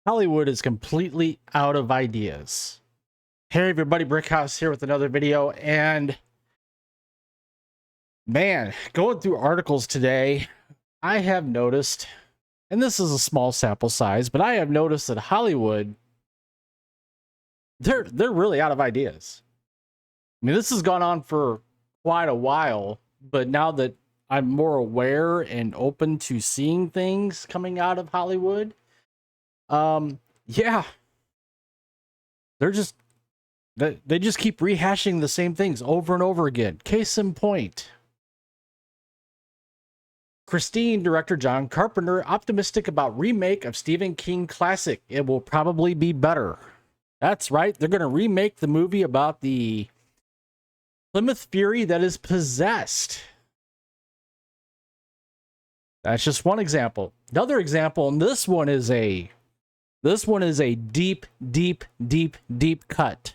Hollywood is completely out of ideas. Hey everybody, Brickhouse here with another video, and man, going through articles today, I have noticed, and this is a small sample size, but I have noticed that Hollywood, they're really out of ideas. I mean, this has gone on for quite a while, but now that I'm more aware and open to seeing things coming out of Hollywood, yeah, they just keep rehashing the same things over and over again. Case in point, Christine director John Carpenter optimistic about remake of Stephen King classic. It will probably be better. That's right, they're going to remake the movie about the Plymouth Fury that is possessed. That's just one example. Another example, and this one is a deep cut.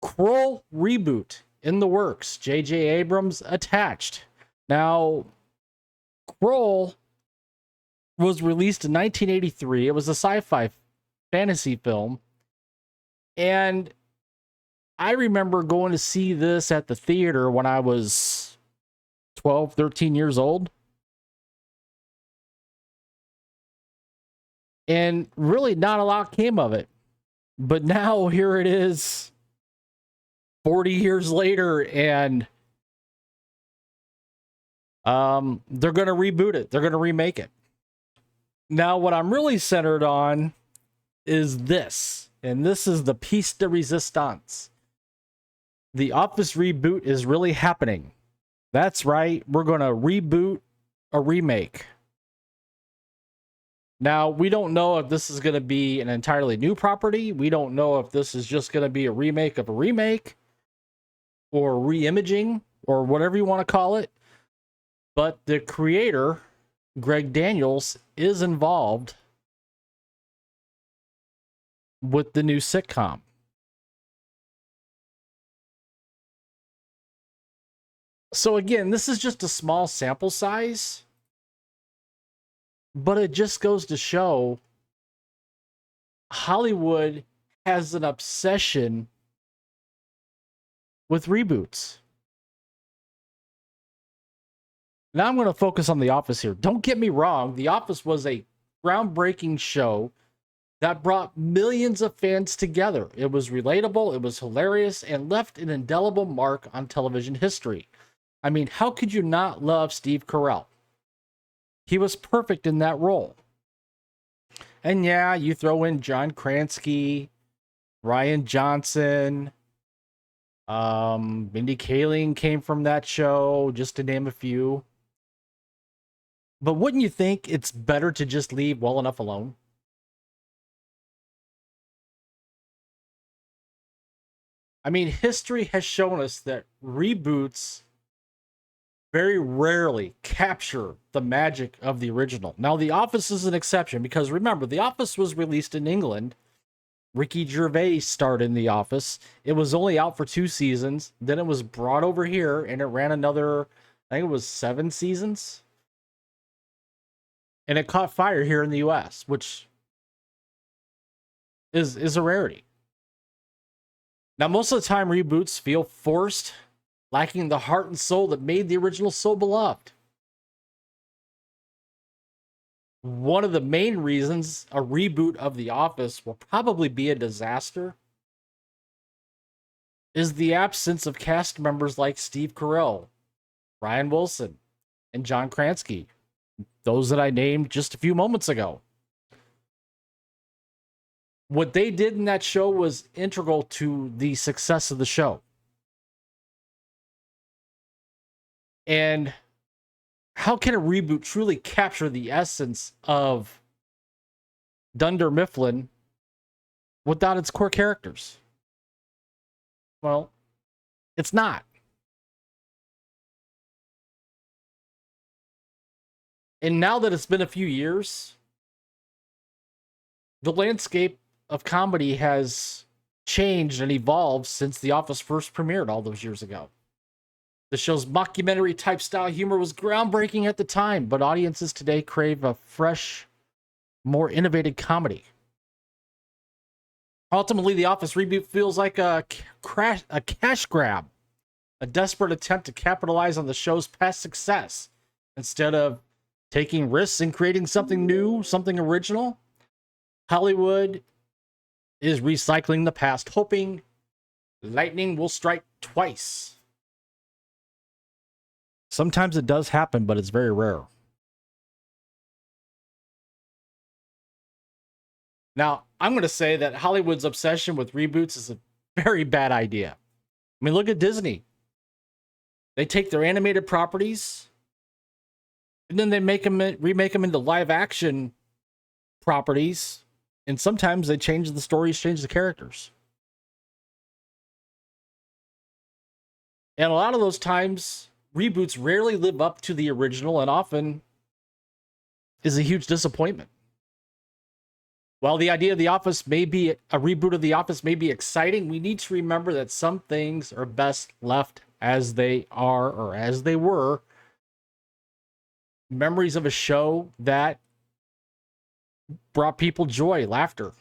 Kroll reboot in the works. J.J. Abrams attached. Now, Kroll was released in 1983. It was a sci-fi fantasy film. And I remember going to see this at the theater when I was 12, 13 years old. And really not a lot came of it. But now here it is 40 years later, and they're going to reboot it. They're going to remake it. Now, what I'm really centered on is this, and this is the piece de resistance. The Office reboot is really happening. That's right. We're going to reboot a remake. Now, we don't know if this is going to be an entirely new property. We don't know if this is just going to be a remake of a remake or re-imaging or whatever you want to call it. But the creator, Greg Daniels, is involved with the new sitcom. So again, this is just a small sample size, but it just goes to show Hollywood has an obsession with reboots. Now I'm going to focus on The Office here. Don't get me wrong. The Office was a groundbreaking show that brought millions of fans together. It was relatable, it was hilarious, and left an indelible mark on television history. I mean, how could you not love Steve Carell? He was perfect in that role. And yeah, you throw in John Krasinski, Ryan Johnson, Mindy Kaling came from that show, just to name a few. But wouldn't you think it's better to just leave well enough alone? I mean, history has shown us that reboots very rarely capture the magic of the original. Now, The Office is an exception because remember, The Office was released in England. Ricky Gervais starred in The Office. It was only out for 2 seasons. Then it was brought over here and it ran another, I think it was 7 seasons. And it caught fire here in the US, which is a rarity. Now, most of the time, reboots feel forced, lacking the heart and soul that made the original so beloved. One of the main reasons a reboot of The Office will probably be a disaster is the absence of cast members like Steve Carell, Ryan Wilson, and John Krasinski, those that I named just a few moments ago. What they did in that show was integral to the success of the show. And how can a reboot truly capture the essence of Dunder Mifflin without its core characters? Well, it's not. And now that it's been a few years, the landscape of comedy has changed and evolved since The Office first premiered all those years ago. The show's mockumentary-type style humor was groundbreaking at the time, but audiences today crave a fresh more innovative comedy. Ultimately, The Office reboot feels like a cash grab, a desperate attempt to capitalize on the show's past success instead of taking risks and creating something new, something original. Hollywood is recycling the past, hoping lightning will strike twice. Sometimes it does happen, but it's very rare. Now, I'm going to say that Hollywood's obsession with reboots is a very bad idea. I mean, look at Disney. They take their animated properties and then they remake them into live action properties. And sometimes they change the stories, change the characters. And a lot of those times, reboots rarely live up to the original and often is a huge disappointment. While the idea of The Office may be a reboot of The Office may be exciting, we need to remember that some things are best left as they are or as they were. Memories of a show that brought people joy, laughter.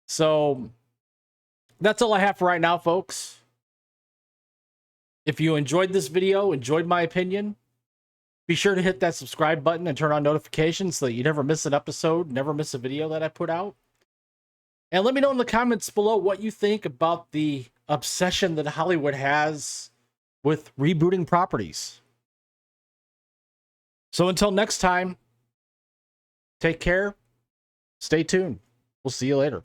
So that's all I have for right now, folks. If you enjoyed this video, enjoyed my opinion, be sure to hit that subscribe button and turn on notifications so that you never miss an episode, never miss a video that I put out. And let me know in the comments below what you think about the obsession that Hollywood has with rebooting properties. So until next time, take care, stay tuned. We'll see you later.